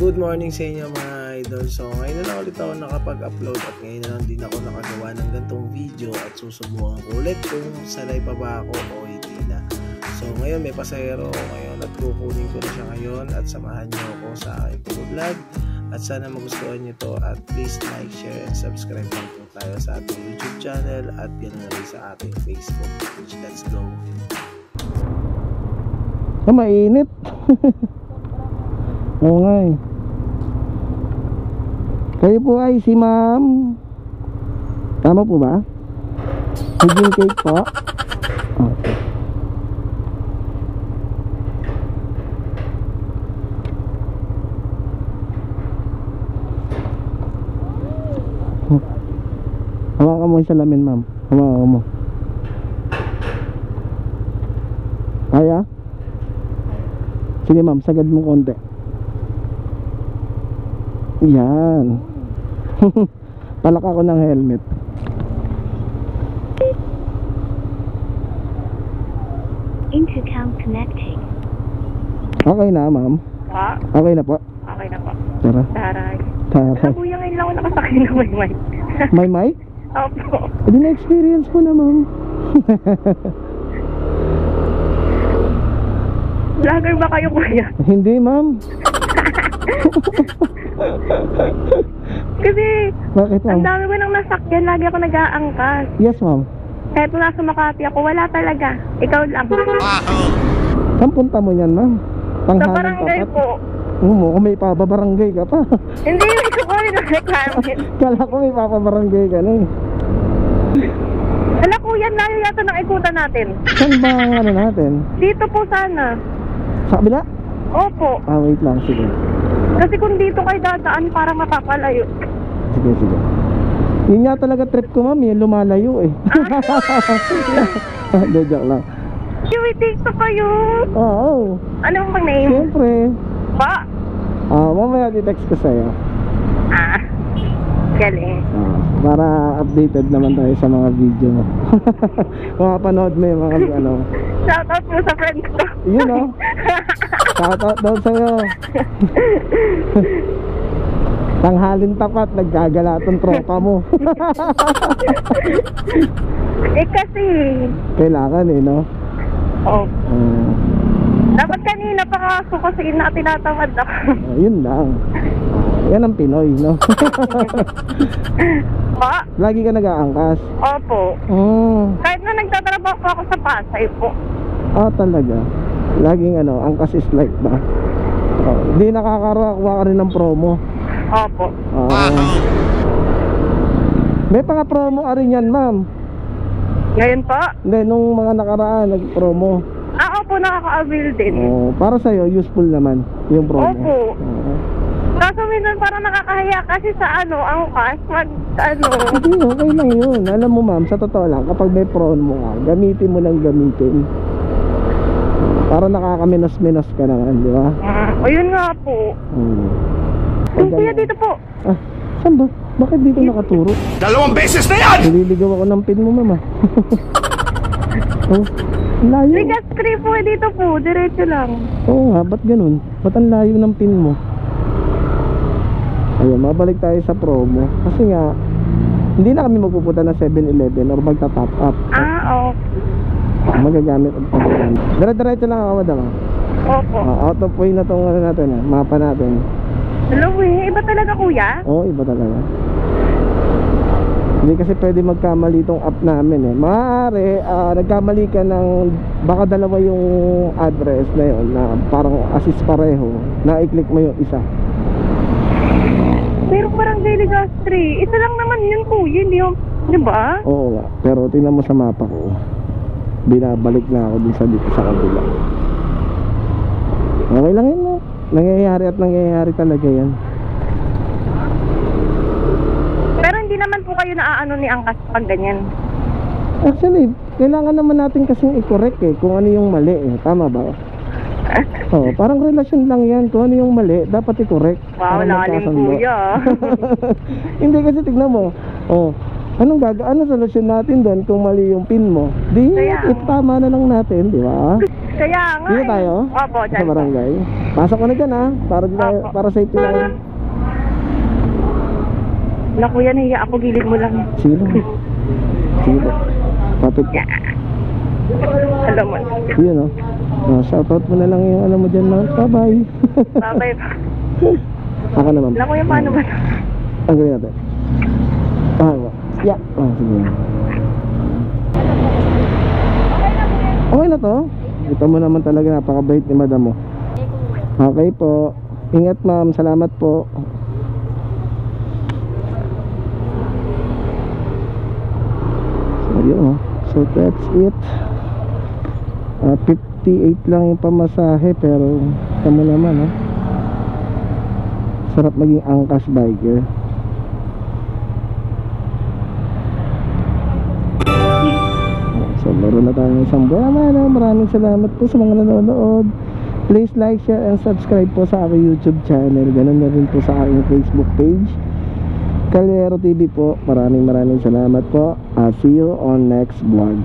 Good morning sa inyo mga idol. So ngayon na lang ulit ako nakapag-upload at ngayon na lang din ako nakagawa ng gantong video at susubukan ko ulit kung sanay pa ba ako o hindi na. So ngayon may pasahero ako ngayon at kukunin ko na siya ngayon at samahan niyo ako sa aking vlog at sana magustuhan niyo to at please like, share and subscribe lang po tayo sa ating YouTube channel at ganoon na rin sa ating Facebook page. Let's go! Mainit. Oo nga eh. Kayo po ay si ma'am. Tama po ba? Hugging cake po. Okay. Hawakan mo yung salamin ma'am. Hawakan mo. Kaya? Sige ma'am, sagad mo konti. Yan. Palak ako ng helmet. Intercom connecting. Okay na ma'am? Ha? Okay na po? Okay na po. Tara. Taray. Tara. Kuya, ngayon lang ako nakasakay na may mic. May mic? Opo. Hindi na experience ko na ma'am. Vlogger ba kayo, kuya? Hindi ma'am. Kasi Bakit ang ma'am? dami ko nang nasakyan, lagi ako nag-aangkas. Yes ma'am. Kahit nasa Makati ako, wala talaga. Ikaw lang. Saan punta mo yan ma'am? Sa Panghalang barangay tapat? po. Kung may papabarangay ka pa. Hindi ko kami ng requirement. Kala ko may papabarangay ka na eh. Ala kuya, layo yata ng ikutan natin. Saan ba ang ano natin? Dito po sana. Sa kabila? Opo. Wait lang, sige. Kasi kung dito kayo dadaan, parang mapapalayo. Sige, sige. Yun nga talaga trip ko ma'am, yung lumalayo eh. Joke lang. Waiting to kayo. Oo. Ano bang name? Siyempre. Pa? Mamaya di-text ko sa'yo. Galing. Para updated naman tayo sa mga video mo. Makapanood mo yung mga ano. Shoutout mo sa friends ko. Yun o. Shoutout daw sa'yo. Tanghalin tapat, naggagala tong tropa mo. Kasi Kailangan eh, no? dapat kanina pa kaso kasi tinatamad ako. Yun lang. Yan ang Pinoy, no? Pa? Lagi ka nag-aangkas. Opo. Kahit na nagtatrabaho po ako sa Pasay po. Talaga. Laging ano, angkas is life ba? Hindi nakakakuha ka rin ng promo. Opo. May mga promo ka rin yan, ma'am. Ngayon po? Hindi, nung mga nakaraan, nag-promo. Opo, nakaka-avail din. Para sa'yo, useful naman yung promo. Opo. Kaso minsan parang nakakahiya kasi sa ang cash, Hindi, okay lang yun. Alam mo ma'am, sa totoo lang, kapag may promo ka, gamitin mo lang gamitin. Para nakakaminos-minos ka naman, di ba? Ayun nga po. Kuya, dito po. Saan ba? Bakit dito nakaturo? 2 beses na yan! Nililigaw ako ng pin mo, mama. Layo. Ligas 3 po, dito po. Diretso lang. Oo nga, ba't ganun? Ba't ang layo ng pin mo? Ayun, mabalik tayo sa promo. Kasi nga, hindi na kami magpupunta ng 7-Eleven or magta-top up. Magagamit ang pagkakamit. Dire-diretso lang ako, madama. Opo. Out of way na itong natin, mapa natin. Hello, iba talaga kuya? Oo, iba talaga. Hindi kasi pwede magkamali itong app namin eh. Maaari, nagkamali ka ng baka dalawa yung address na yun na parang assist pareho. Na-i-click mo yung isa. Pero barangay Ligas 3, isa lang naman yun kuya, hindi yung, di ba? Oo nga, pero tingnan mo sa mapa ko. Binabalik na ako dun dito sa kabila. Okay lang yun, no? Nangyayari at nangyayari talaga yan. Pero hindi naman po kayo naaano ni Angkas pag ganyan. Actually, kailangan naman natin kasing i-correct eh kung ano yung mali eh. Tama ba? Parang relasyon lang yan. Kung ano yung mali, dapat i-correct. Wow, lalim kuya. Hindi kasi tignan mo. Anong solusyon natin doon kung mali yung pin mo? Di, itama na lang natin, di ba? Kaya nga. Dito tayo? Opo, dyan sa barangay. Pasok ko na dyan ha, para safety lang. Naku yan, hiya ako, gilid mo lang. Sino? Kapit. Alam mo. Yun o. Shoutout mo na lang yung alam mo dyan na. Bye-bye. Babay. Ako naman. Naku yan, paano ba? Ang gawin natin. Yeah. Sige. Okay na to. Ito mo naman talaga, napakabait ni madam mo. Okay po. Ingat ma'am. Salamat po. So yun. So that's it. 58 lang yung pamasahe, pero tama naman sarap maging angkas biker. So meron na tayo ng isang buwan. Maraming salamat po sa mga nanonood. Please like, share, and subscribe po sa aking YouTube channel. Ganun na rin po sa aking Facebook page, Calero TV po. Maraming salamat po. See you on next vlog.